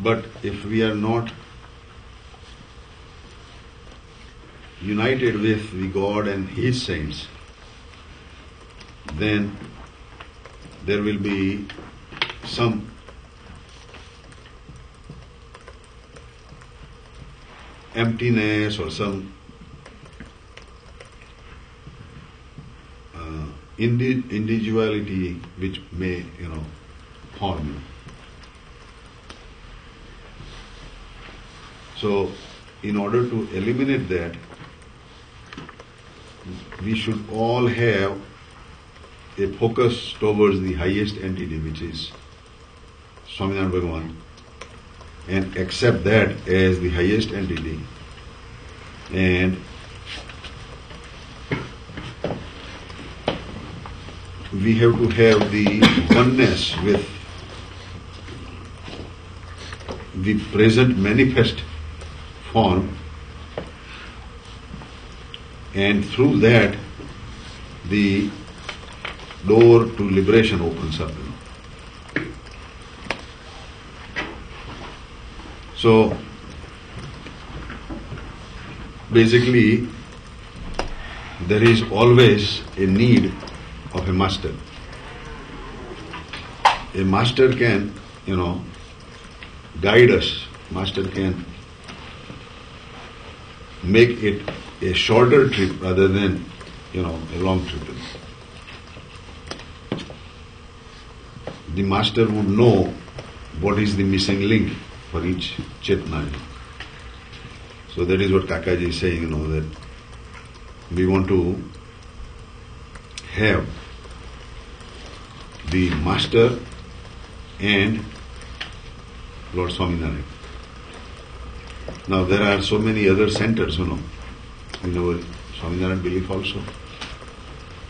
But if we are not united with the God and His saints, then there will be some emptiness or some individuality which may, harm you. So, in order to eliminate that, we should all have a focus towards the highest entity, which is Swaminarayan Bhagavan, and accept that as the highest entity, and we have to have the oneness with the present manifest form, and through that the door to liberation opens up. So basically there is always a need of a master. A master can, guide us. Master can make it a shorter trip rather than, a long trip. The master would know what is the missing link for each Chetna. So that is what Kakaji is saying, that we want to have the master and Lord Swaminarayan. Now there are so many other centers, in our Swaminarayan belief also,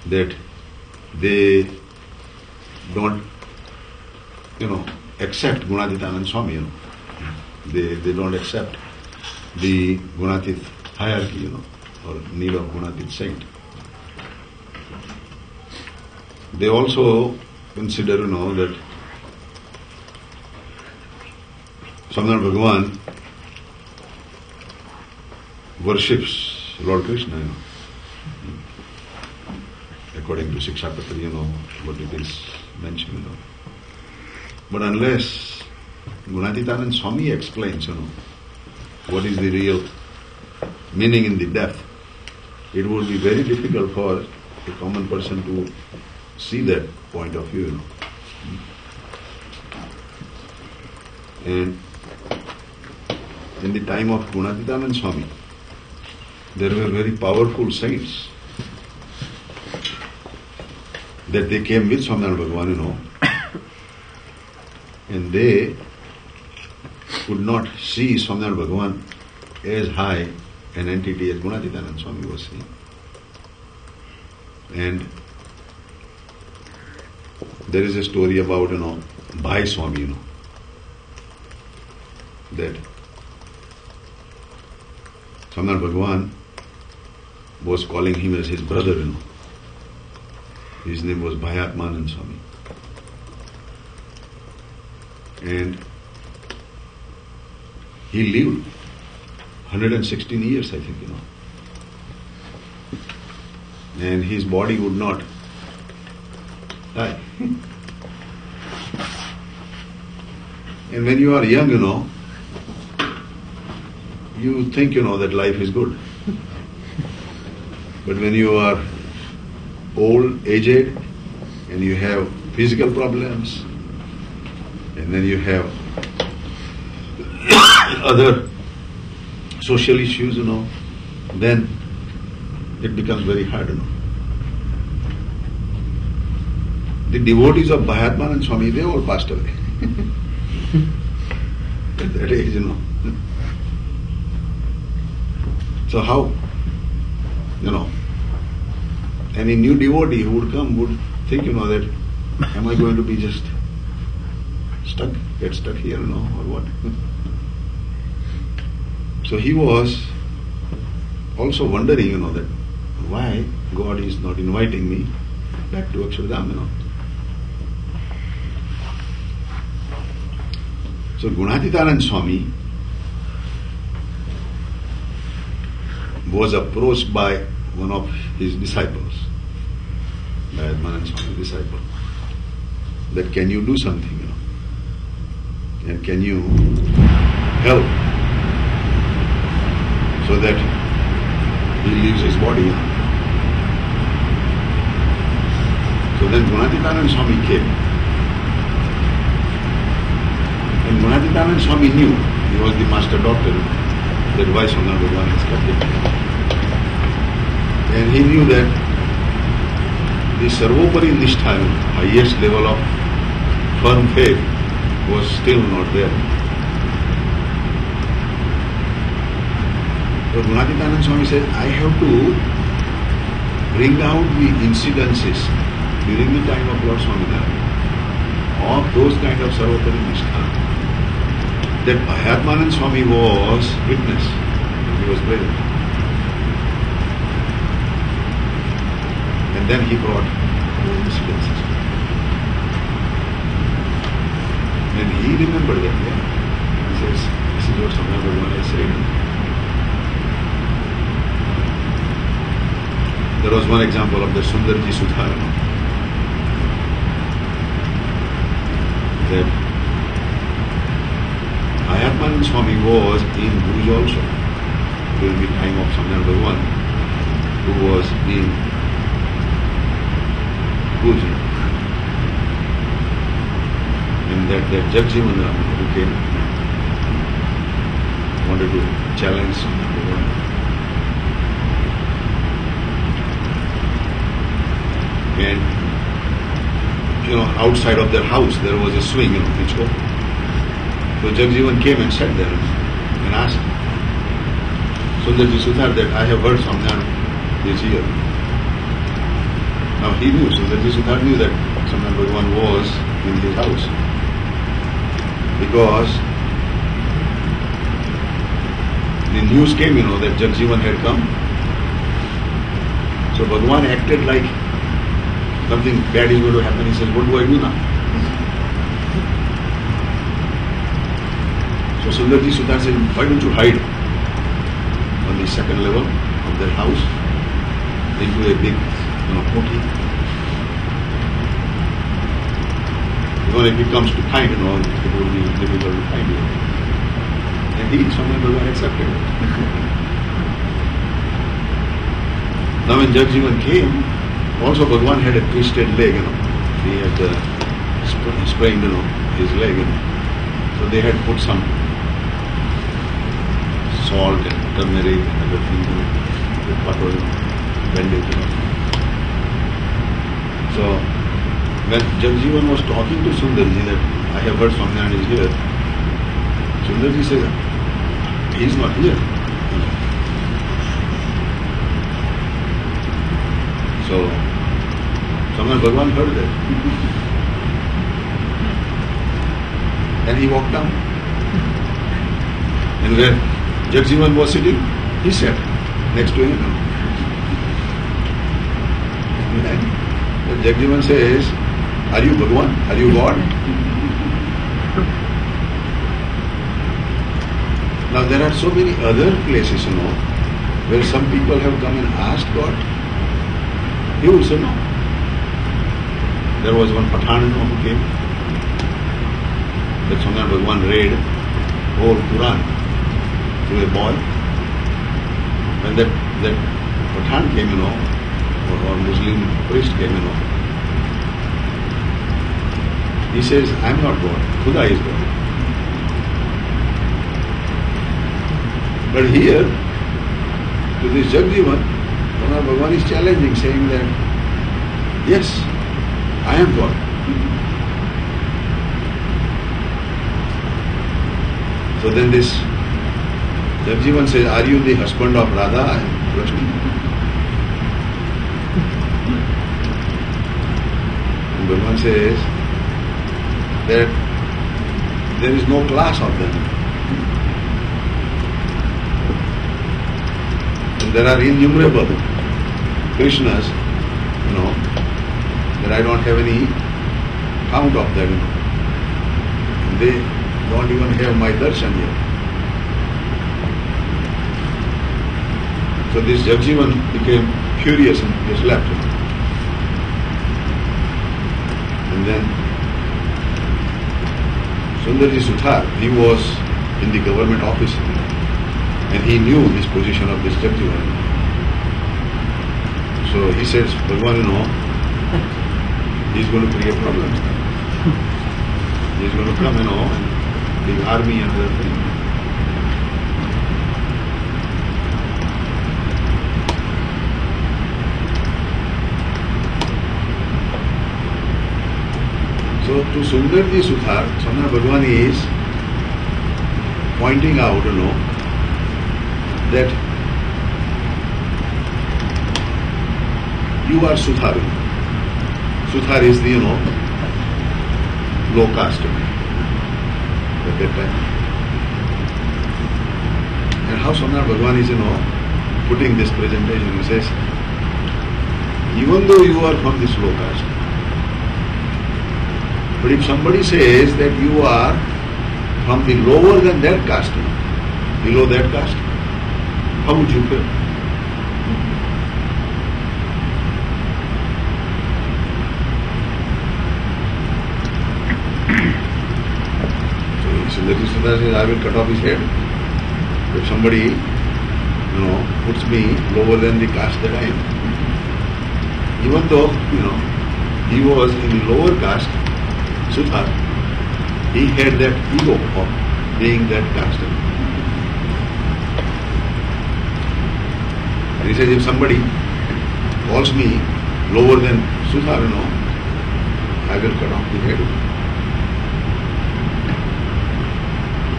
that they don't, accept Gunaditanand Swami, They don't accept the Gunatit hierarchy, or need of Gunatit saint. They also consider, that Swaminarayan Bhagavan worships Lord Krishna, according to Sikshapatri, what it is mentioned, But unless Gunatitanand Swami explains, what is the real meaning in the depth, it would be very difficult for a common person to see that point of view, And in the time of Gunatitanand Swami, there were very powerful saints that they came with Swaminarayan Bhagavan, and they could not see Swaminarayan Bhagavan as high an entity as Gunatitanand Swami was seeing. And there is a story about, Bhai Swami, that Swaminarayan Bhagavan was calling him as his brother, His name was Bhayatmanand Swami. And he lived 116 years, I think, And his body would not die. And when you are young, you think, that life is good. But when you are old, aged, and you have physical problems, and then you have other social issues, then it becomes very hard, The devotees of Bhayatmanand Swami, they all passed away. At that age, So how, any new devotee who would come would think, that am I going to be just get stuck here, or what? So he was also wondering, that why God is not inviting me back to Akshardham, So Gunatitanand Swami was approached by one of his disciples, by Atmanand Swami's disciple, that can you do something, and can you help so that he leaves his body. So then Gunatitanand Swami came. And Gunatitanand Swami knew, he was the master doctor, that why Swaminarayan Bhagavan has kept him. And he knew that the Sarvopari Nishtha, highest level of firm faith, was still not there. So Gunatitanand Swami said, I have to bring out the incidences during the time of Lord Swaminarayan of those kind of Sarvopari Nishtha that Atmanand Swami was witness, he was present. And then he brought those incidences. And he remembered that, he says, this is what Swaminarayan Bhagavan has said. There was one example of the Sundarji Sudharana. That Atmanand Swami was in Bhuj also during the time of Swaminarayan Bhagavan, who was in Bhuj. And that Jagjivan who came wanted to challenge Swaminarayan Bhagavan. And outside of their house there was a swing, which opened. So Jagjivan came and sat there and asked Sundarji Sudhar that I have heard Swaminarayan is here. Now he knew, Sundarji Sudhar knew that Swaminarayan Bhagavan was in his house, because the news came, that Jagjivan had come. So Bhagavan acted like something bad is going to happen. He says, what do I do now? So Sundarji Sudhar said, why don't you hide on the second level of their house into a big poti? Because if it comes to find, it will be difficult to find you. And he, Swaminarayan Bhagavan, accepted it. Now when Jagjivan came, also Bhagavan had a twisted leg, He had sprained, his leg, So they had put some salt and turmeric and other things, butter, bandage, So when Jagjivan was talking to Sundarji that I have heard Swaminarayan is here, Sundarji says, he is not here. So Swaminarayan Bhagavan heard that. And he walked down. And where Jagjivan was sitting, he sat next to him. And Jagjivan says, are you Bhagavan? Are you God? Now there are so many other places, where some people have come and asked God. He would say no. There was one Pathan who came. That Swaminarayan Bhagavan read whole Quran to a boy. When that Pathan came, or Muslim priest came, he says, I am not God, Khuda is God. But here, to this Jagjivan, Swaminarayan Bhagavan is challenging, saying that, yes, I am God. So then this Jagjivan says, are you the husband of Radha and Lakshmi? And Bhagavan says that there is no class of them. And there are innumerable Krishnas, that I don't have any count of them. And don't even have my darshan yet. So this Jagjivan became furious and just left him. And then Sundarji Suthar, he was in the government office and he knew this position of this Jagjivan. So he says, Bhagwan, he's going to create problems. He's going to come, and the army and other things. So to Sundarji Suthar, Sundar Bhagwan is pointing out, that you are Sutharu. Suthar is the, low caste at that time. And how Sundar Bhagwan is, putting this presentation, he says, even though you are from this low caste, but if somebody says that you are from the lower than that caste, below that caste, how would you feel? So Sundarji Suthar says, I will cut off his head. If somebody, puts me lower than the caste that I am. Even though, he was in the lower caste, Suthar, he had that ego of being that caste. And he says, if somebody calls me lower than Suthar, I will cut off the head.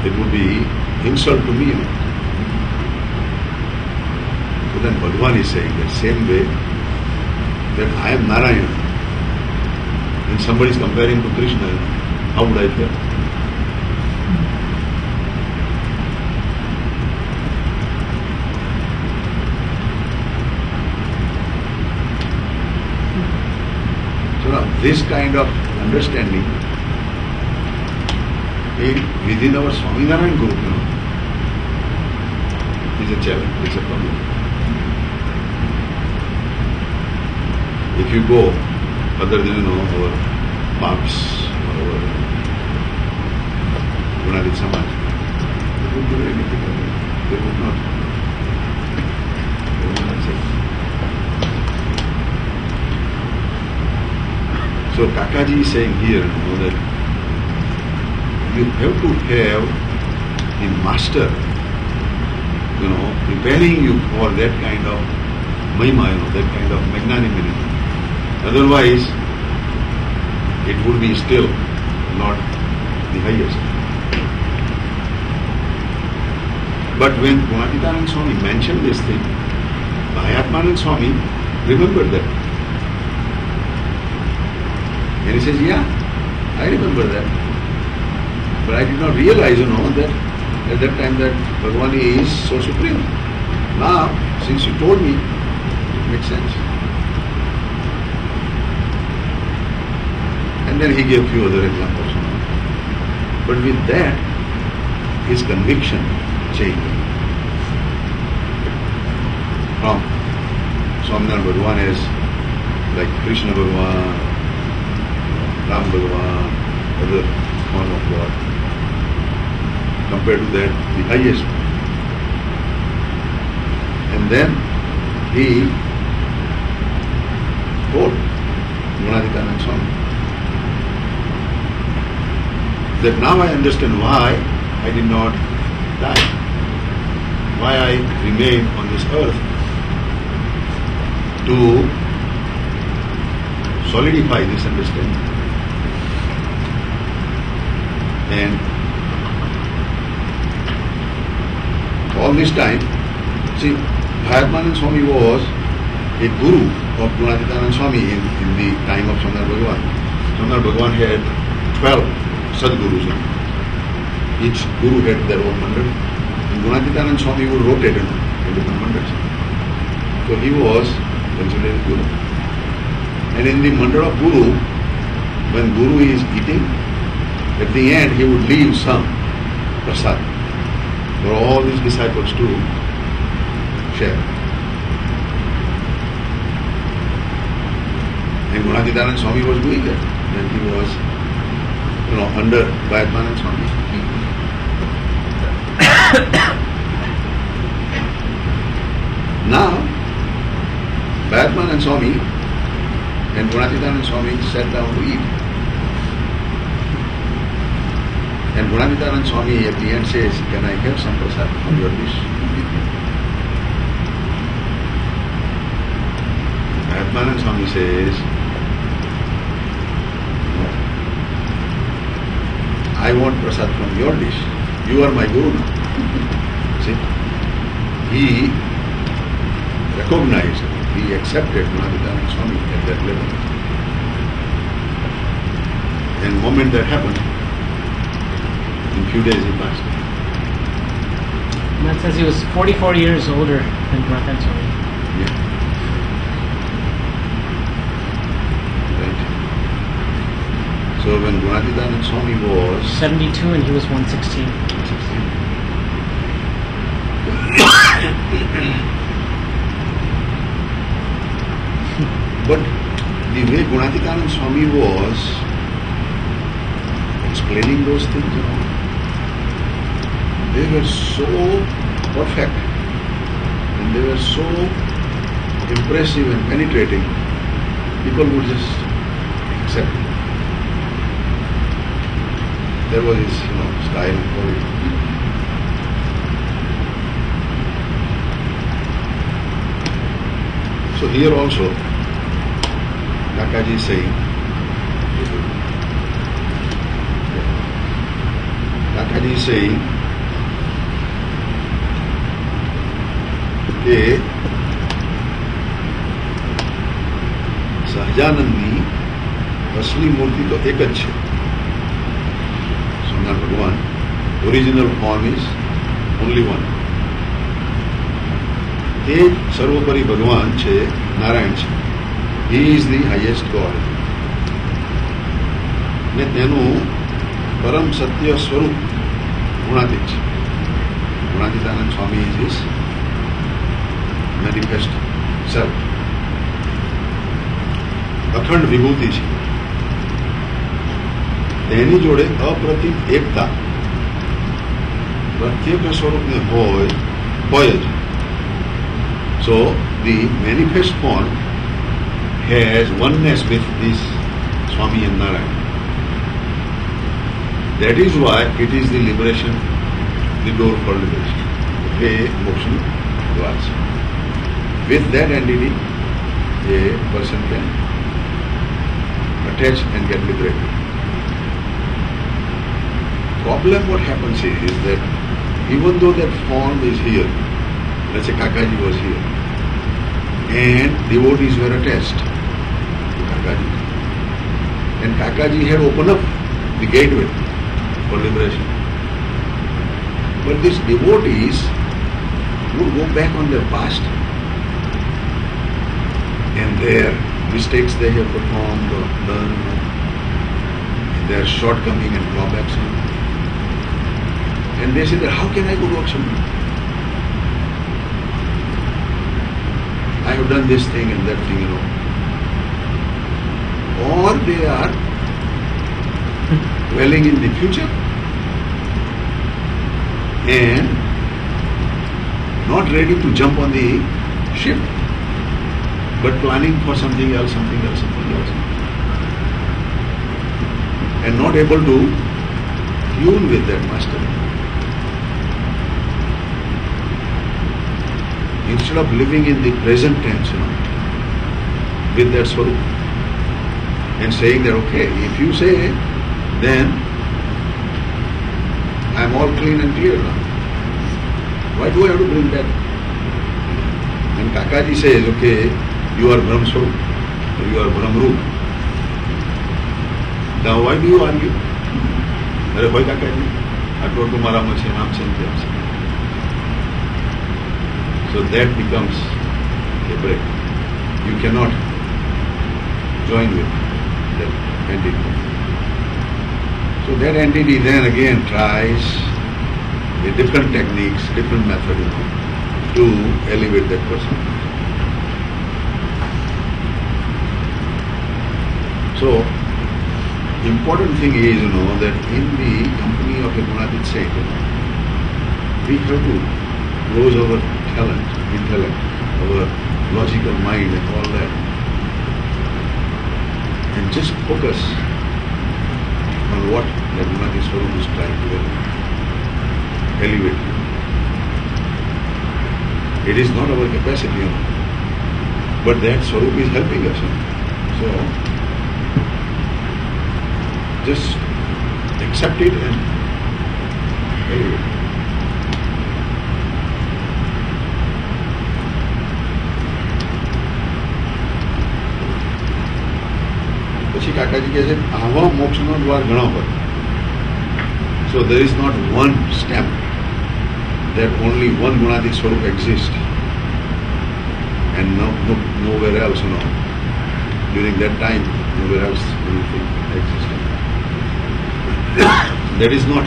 It would be insult to me. So then Bhagwan is saying that same way that I am Narayana and somebody is comparing to Krishna, how would I feel? So now this kind of understanding within our Swaminarayan group, is a challenge, it's a problem. If you go other than, our Paps or our Gunadit Samaj, they would do anything. They would not accept. So Kakaji is saying here, that you have to have the master, preparing you for that kind of mahima, that kind of magnanimity. Otherwise, it would be still not the highest. But when Gunatitanand Swami mentioned this thing, Bhayatmanand Swami remembered that. And he says, yeah, I remember that. But I did not realize, that at that time that Bhagwan is so supreme. Now, since you told me, it makes sense. And then he gave few other examples. But with that, his conviction changed. From Swaminarayan Bhagwan as like Krishna Bhagwan, Ram Bhagwan, other form of God, compared to that, the highest. And then he told Gunatitanand Swami that now I understand why I did not die, why I remained on this earth, to solidify this understanding. And all this time, see, Bhayatmanand Swami was a guru of Gunatitanand Swami in the time of Sundar Bhagwan. Sundar Bhagwan had 12 Sadgurus. Each guru had their own mandal. And Gunatitanand Swami would rotate in different mandals. So he was considered a guru. And in the mandal of guru, when guru is eating, at the end he would leave some prasad for all these disciples to share. And Gunatitananda Swami was doing that when he was, under Bhayatmanand Swami. Now, Bhayatmanand Swami and Gunatitananda Swami sat down to eat. And Gunatitananda Swami at the end says, "Can I have some prasad from your dish?" Bhayatmanand Swami says, "No, I want prasad from your dish. You are my guru now." See? He recognized, he accepted Gunatitananda Swami at that level. And the moment that happened, in few days he passed. And that says he was 44 years older than Gunatitananda Swami. Yeah. Right. So when Gunatitananda Swami was 72 and he was 116. But the way Gunatitananda Swami was explaining those things, they were so perfect and they were so impressive and penetrating, people would just accept it. There was his, style and quality. So here also, Kakaji is saying, Kakaji is saying कि सहजानंदी असली मूर्ति तो एक अच्छे, सोमनाथ भगवान, original form is only one. एक सर्वोपरि भगवान છે નારાયણ છે. He is the highest God. ને તેનું પરમ સત્ય સ્વરૂપ ગુણાતીત છે. ગુણાતીતાનંદ સ્વામી is his manifest self. અખંડ વિભૂતિ છે. તેની જોડે અપ્રતિમ એકતા પ્રત્યેક સ્વરૂપને હોય જ. So the manifest form has oneness with this Swami and Narayan. That is why it is the liberation, the door for liberation. Okay, moksha dwar. With that entity, a person can attach and get liberated. Problem what happens is that even though that form is here, let's say Kakaji was here, and devotees were attached to Kakaji, and Kakaji had opened up the gateway for liberation. But these devotees would go back on their past and their mistakes they have performed or done, their shortcoming and drawbacks. And they say that, how can I go to Aksham? I have done this thing and that thing, Or they are dwelling in the future and not ready to jump on the ship, but planning for something else, and not able to tune with that master. Instead of living in the present tense, with that swarup, and saying that, okay, if you say, then I am all clean and clear now. Why do I have to bring that? And Kakaji says, okay, you are Brahm Swarup, or you are Brahm Roop. Now why do you argue? Are bhai Kakaji, atlo tumhara mein chhe, naam se, naam se. So that becomes a break. You cannot join with that entity. So that entity then again tries with different techniques, different method, to elevate that person. So, important thing is, that in the company of a Gunatit saint, we have to close our talent, intellect, our logical mind and all that, and just focus on what the Gunatit Swarup is trying to elevate. It is not our capacity, but that Swarup is helping us. So, just accept it and elevate. પછી કાકાજી કહે છે આવા મોક્ષનો દ્વાર ઘણો હોય. So there is not one step that only one Gunatit Swarup exists and nowhere else, during that time nowhere else anything existed. That is not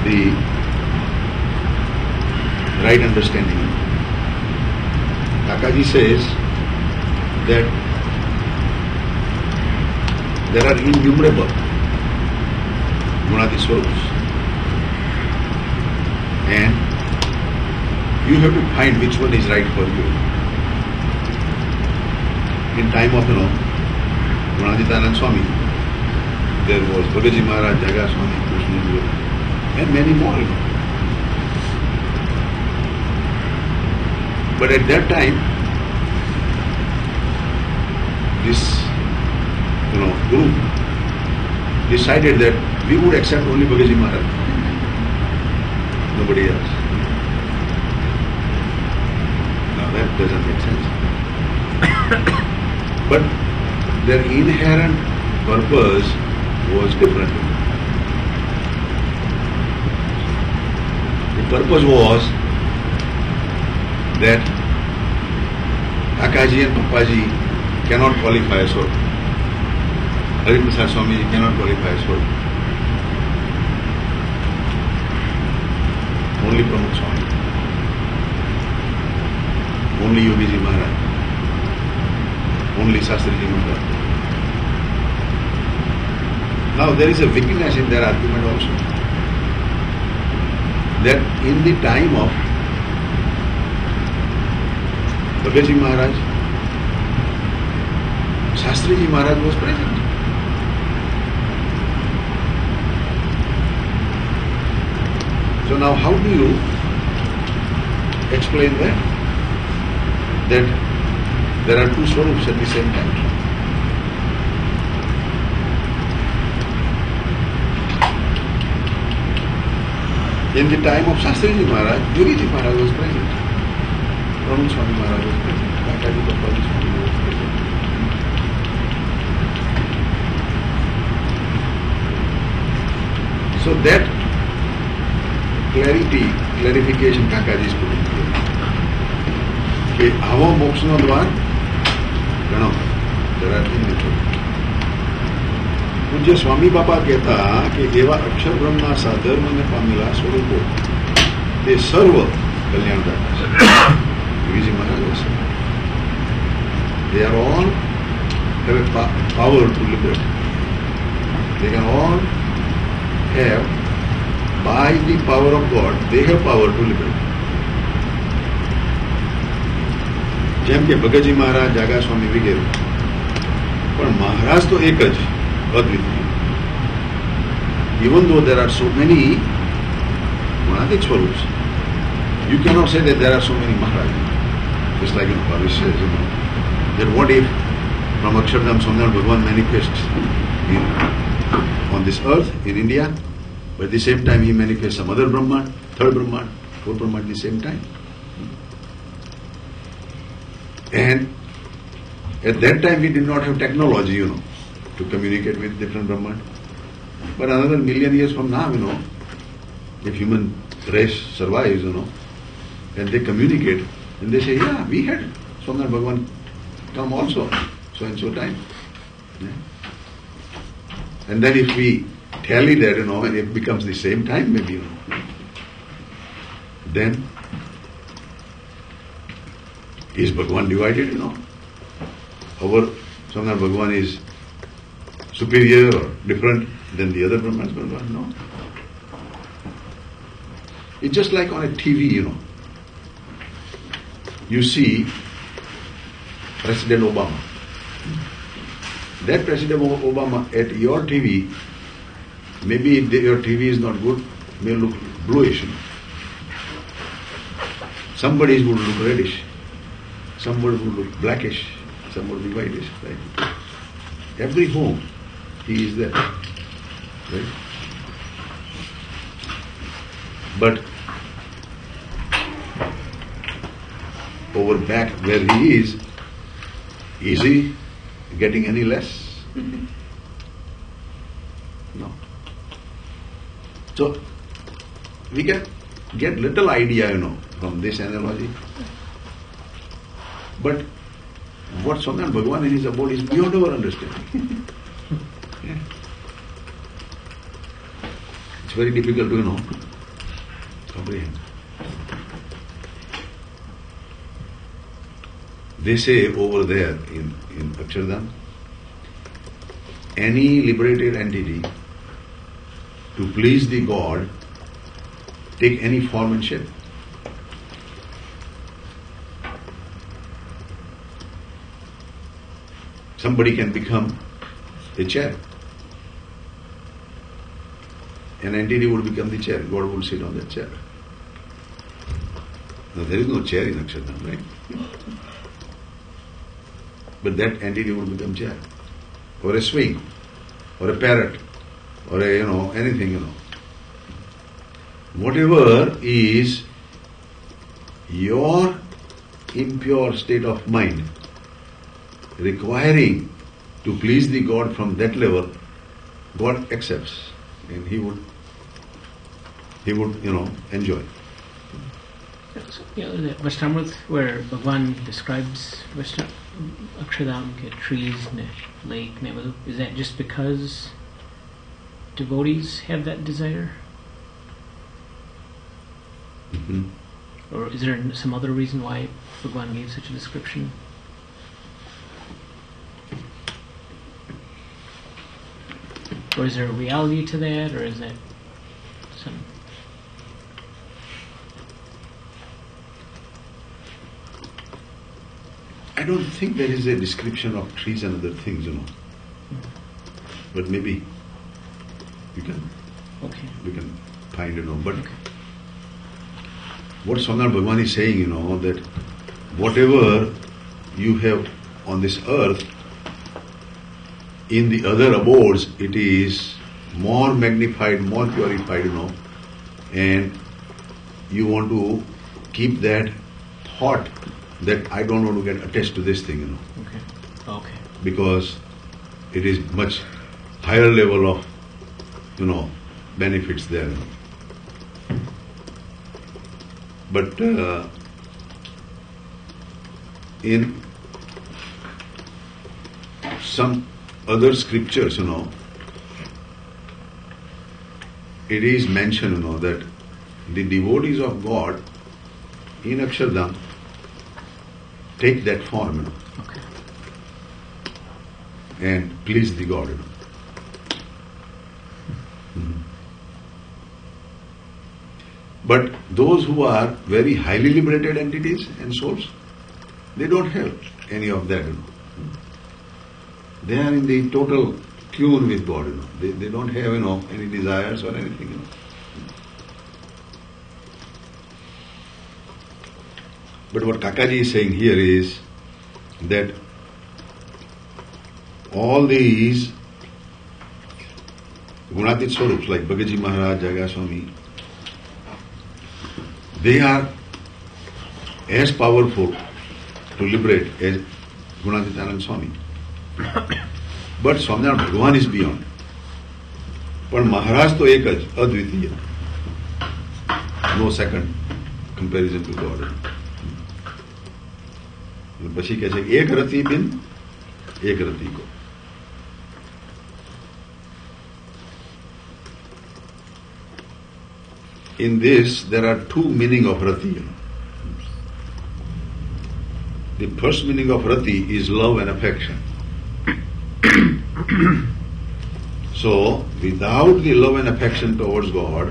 the right understanding. Kakaji says that there are innumerable Gunatit Swarups, and you have to find which one is right for you. In time of Gunatitanand Swami, there was Bhagaji Maharaj, Jaga Swami, Krishna Guru, and many more. But at that time, this group decided that we would accept only Bhagaji Maharaj, nobody else. Now that doesn't make sense. But their inherent purpose was different. The purpose was that Kakaji and Papaji cannot qualify as Swarup. Hariprasad Swamiji cannot qualify as Swarup. Only Pramukh Swami. Only Yogi Ji Maharaj. Only Shastriji Maharaj. Now there is a weakness in their argument also, that in the time of Bhagaji Maharaj, Shastriji Maharaj was present. So now how do you explain that? That there are two Swarups at the same time. In the time of Shastriji Maharaj, Yogi Ji Maharaj was present. Pramukh Swami Maharaj was present. Kakaji Papaji Swami was present. So that clarification Kakaji is putting here. કે આવો મોક્ષનો દ્વાર ઘણો જરા પૂજ્ય સ્વામી બાપા કહેતા કે એવા અક્ષર બ્રહ્મના સાધર્મને પામેલા સ્વરૂપો તે સર્વ કલ્યાણદાતા છે. યોગીજી મહારાજ, they are all have a power to liberate. They can all have, by the power of God, they have power to liberate. જેમ કે ભગતજી મહારાજ, જાગા સ્વામી વગેરે. પણ મહારાજ તો એક જ અદ્વિતીય. Even though there are so many Gunatit Swarups, you cannot say that there are so many Maharajas. Just like Bhavish says, that what if from Akshardham Somnath Bhagavan manifests on this earth in India, but at the same time he manifests some other Brahman, third Brahman, fourth Brahman at the same time. And at that time we did not have technology, to communicate with different Brahman. But another million years from now, if human race survives, and they communicate, and they say, yeah, we had Somnath Bhagavan come also, so and so time. Yeah. And then if we tally that, and it becomes the same time, maybe, then is Bhagavan divided, Our Swamnar Bhagavan is superior or different than the other Brahmans Bhagavan? No. It's just like on a TV, You see President Obama. That President Obama at your TV, maybe if your TV is not good, may look bluish. Somebody would look reddish, somebody would look blackish, somebody would be whitish. Right? Every home, he is there. Right? But over back where he is he getting any less? No. So we can get little idea, from this analogy. But what Swamnar Bhagavan in his abode is beyond our understanding. Yeah. It's very difficult to, comprehend. They say over there in Akshardham, any liberated entity to please the God take any form and shape. Somebody can become a chair. An entity would become the chair. God will sit on that chair. Now there is no chair in Akshardham, right? But that entity will become chair. Or a swing. Or a parrot. Or a, anything, Whatever is your impure state of mind requiring to please the God from that level, God accepts. And he would enjoy. The Vashtamrit, where Bhagavan describes Akshardham, trees, lake, is that just because devotees have that desire? Mm-hmm. Or is there some other reason why Bhagavan gave such a description? Or is there a reality to that, or is that some... I don't think there is a description of trees and other things, But maybe we can find, But what Swamnar Bhagavan is saying, that whatever you have on this earth, in the other abodes, it is more magnified, more purified, and you want to keep that thought that I don't want to get attached to this thing, Okay. Because it is much higher level of, benefits there. But in some other scriptures, it is mentioned, that the devotees of God in Akshardham take that form, Okay. and please the God, But those who are very highly liberated entities and souls, they don't have any of that, They are in the total tune with God, They don't have, any desires or anything, But what Kakaji is saying here is that all these Gunatit Swarups like Bhagaji Maharaj, Jaga Swami, they are as powerful to liberate as Gunatitanand Swami. But Swamnar Bhagavan is beyond. But Maharaj to ek જ અદ્વિતીય. No second comparison to God. પછી કહે છે એક રતિ બિન એક રતિ કો. in this there are two meaning of rati. The first meaning of rati is love and affection. So, without the love and affection towards God,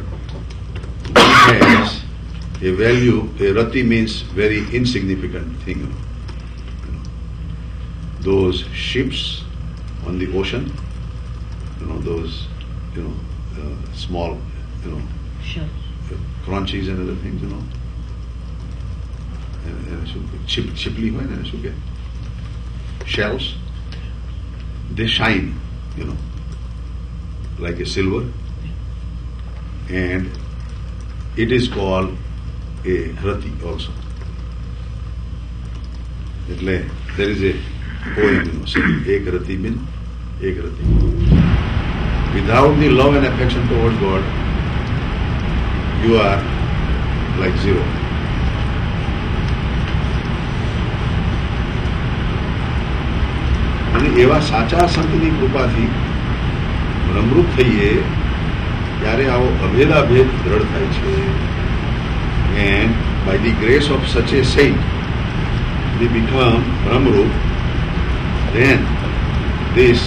one has a value. A rati means very insignificant thing. Those ships on the ocean, those, small, Sure. crunchies and other things, chipli hoy na shuke shells, they shine, like a silver, and it is called a rati also. There is a poem, saying ek rati bin, ek rati. Without the love and affection towards God, you are like zero. અને એવા સાચા સંતની કૃપાથી ભ્રમરૂપ થઈએ ત્યારે આવો અભેદાભેદ દ્રઢ થાય છે. And by the grace of such a saint, we become Brahmarup. Then this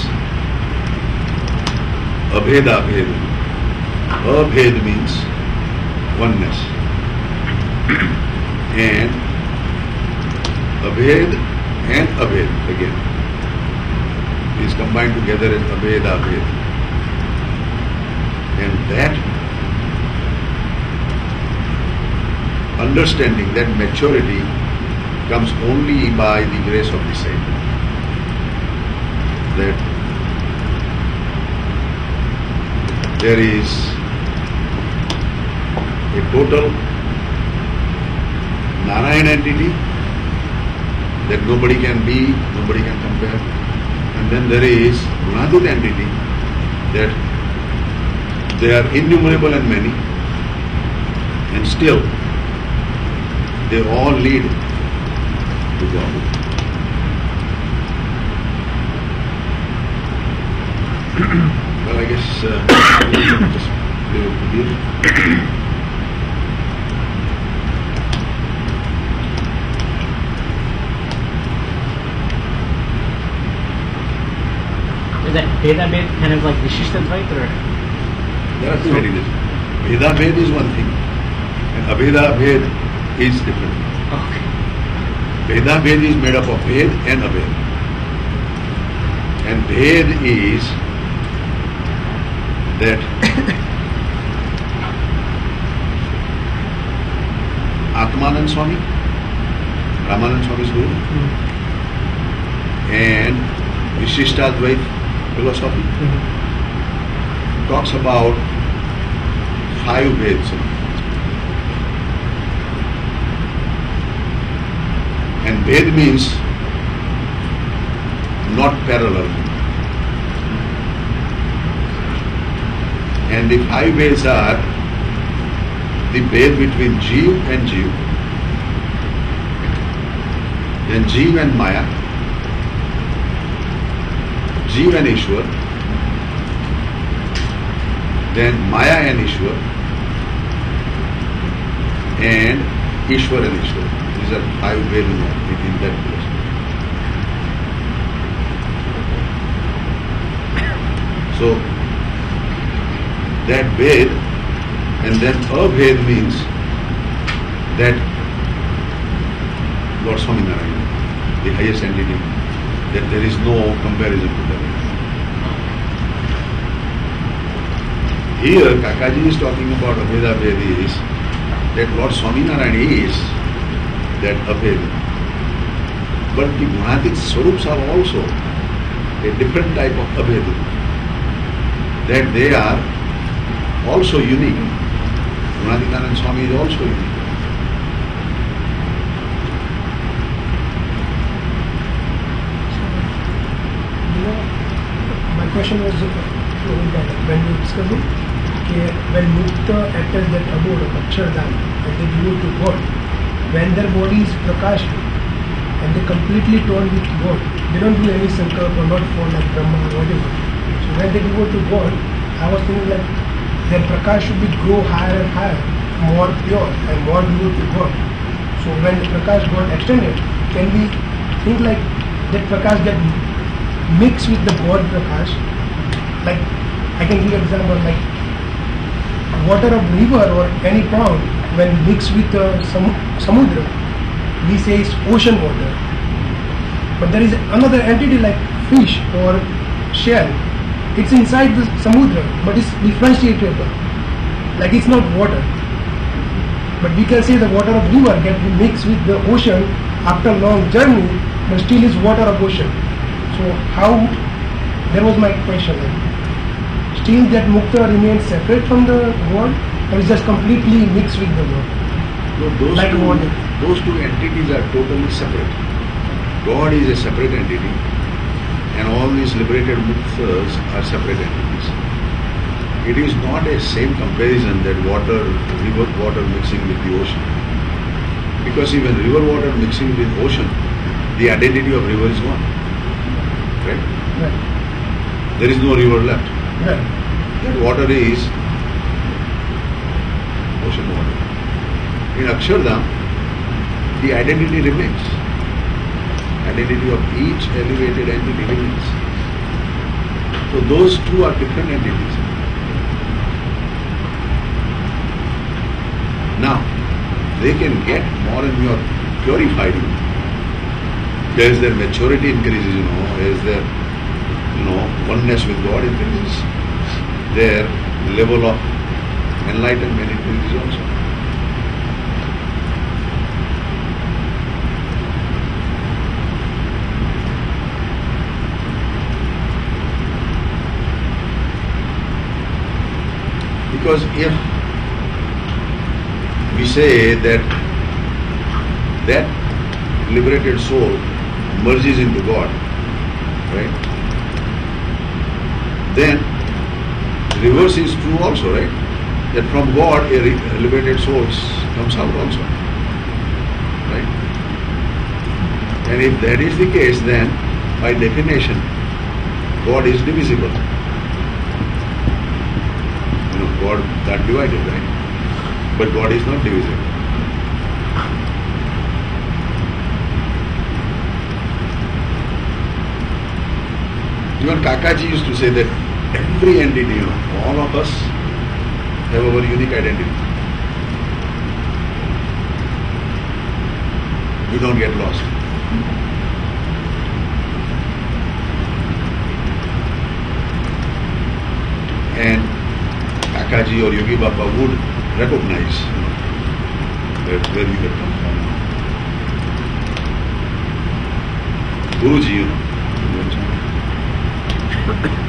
abhedabhed, abhed means oneness, and abhed and abhed again is combined together as abhedabhed. And that understanding, that maturity comes only by the grace of the saint. That there is a total Narayan entity that nobody can be, nobody can compare. And then there is Gunadit entity that they are innumerable and many, and still they all lead to God. Well, I guess just leave it here. Is that Vedabhed kind of like Vishishtadvait, or? That's very different. Vedabhed is one thing, and Abhedabhed is different. Okay. Vedabhed is made up of Ved and Abhed. And Ved is that Atmanand Swami, Ramanand Swami's guru, and Vishishtadvait philosophy talks about 5 Veds. And Ved means not parallel. And the 5 Veds are the Ved between Jeev and Jeev, then Jeev and Maya, Jeev and Ishwar, then Maya and Ishwar, and Ishwar and Ishwar. These are 5 Veds in that philosophy. So that Ved, and then Abhed means that Lord Swaminarayan, the highest entity, that there is no comparison to that. Here, Kakaji is talking about Abhedabhed is that Lord Swaminarayan is that Abhed. But the Gunatic Swarups are also a different type of Abhed, that they are also unique. Gunadikanand Swami is also unique. My question was that when you discussed it, when Mukta enters that abode of Akshardhan and they devote to God, when their body is Prakash and they completely torn with God, they don't do any sankalp or not fall like Brahma or whatever. So when they devote to God, I was thinking like then Prakash should be grow higher and higher, more pure and more near to God. So when the Prakash got extended, can we think like that Prakash get mixed with the God Prakash? Like I can give an example like water of river or any pond when mixed with samudra, we say it's ocean water. But there is another entity like fish or shell. It's inside the samudra, but it's differentiable. Like it's not water. But we can say the water of river get mixed with the ocean after long journey, but still is water of ocean. So how? That was my question. Still that mukta remains separate from the God, or is just completely mixed with the God? No, those two entities are totally separate. God is a separate entity, and all these liberated muktas are separate entities. It is not a same comparison that river water mixing with the ocean. Because even river water mixing with ocean, the identity of river is gone. Right? Right. There is no river left. Right. That water is ocean water. In Akshardham, the identity remains. Identity of each elevated entity remains. So those two are different entities. Now, they can get more and more purified. As their maturity increases, as their oneness with God increases, their level of enlightenment increases also. Because if we say that liberated soul merges into God, right? Then reverse is true also, right? That from God a liberated soul comes out also, right? And if that is the case, then by definition, God is divisible. God got divided, right? But God is not divisible. Even Kakaji used to say that every entity, all of us have our unique identity. We don't get lost. And Kakaji or Yogi Baba would recognize where we have come from. Guruji,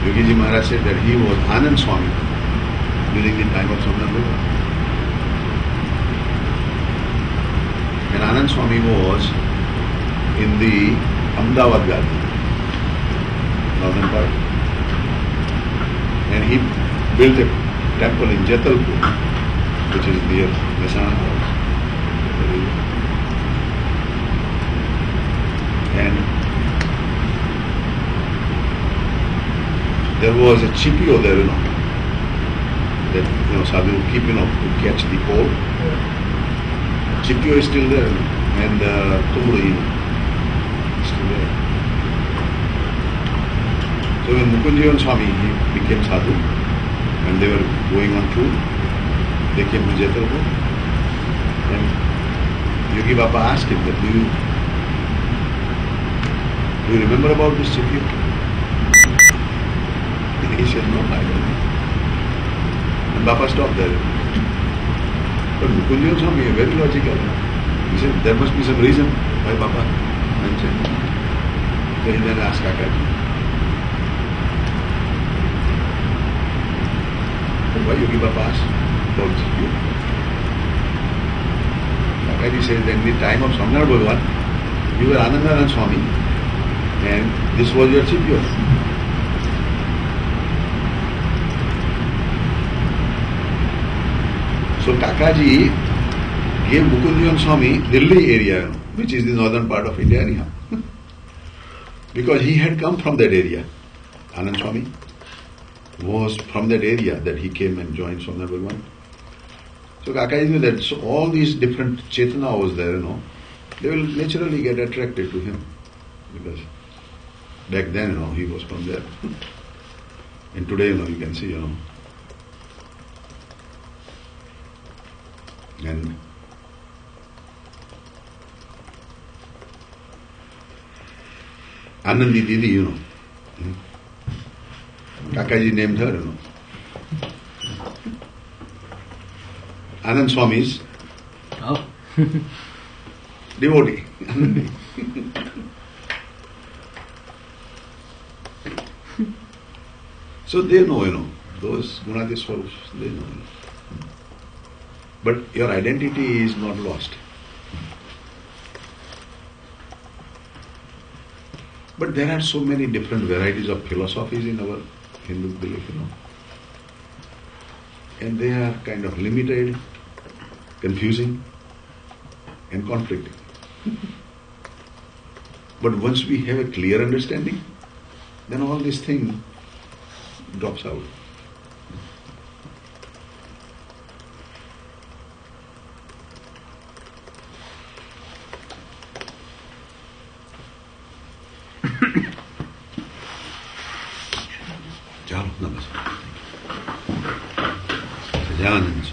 Yogi Ji Maharaj said that he was Anand Swami during the time of Samnambhava. And Anand Swami was in the Ahmedabad Garden, northern part. And he built a temple in Jatalpur, which is near Mehsana House. And there was a chipio there, that sadhu would keep, to catch the pole. Chipio is still there, and tumru is still there. So when Mukunjivan Swami he became sadhu, and they were going on tour, they came to Jatalpur, and Yogi Baba asked him that, do you remember about this chipio? He said, no, I don't know. And Baba stopped there. But Mukunjivan Swami, very logical. He said, there must be some reason why Baba mentioned. So he then asked Kakaji, why Yogi Baba asked about you? Kakaji said, in the time of Samnar Bhagavan, you were Anandaran Swami, and this was your chipio. So Kakaji gave Mukunjivan Swami Delhi area, which is the northern part of India anyhow. Because he had come from that area, Anand Swami. was from that area that he came and joined Swami Bhagavan. So Kakaji knew that so all these different Chetana was there, they will naturally get attracted to him. Because back then, he was from there. And today, you can see, and Anandi Didi, Kakaji named her, Anand Swami's devotee. Anandi. So they know, those Gunati Swarups, they know. But your identity is not lost. But there are so many different varieties of philosophies in our Hindu belief, and they are kind of limited, confusing, and conflicting. But once we have a clear understanding, then all these things drops out. Chalo, namaste. Sajanand.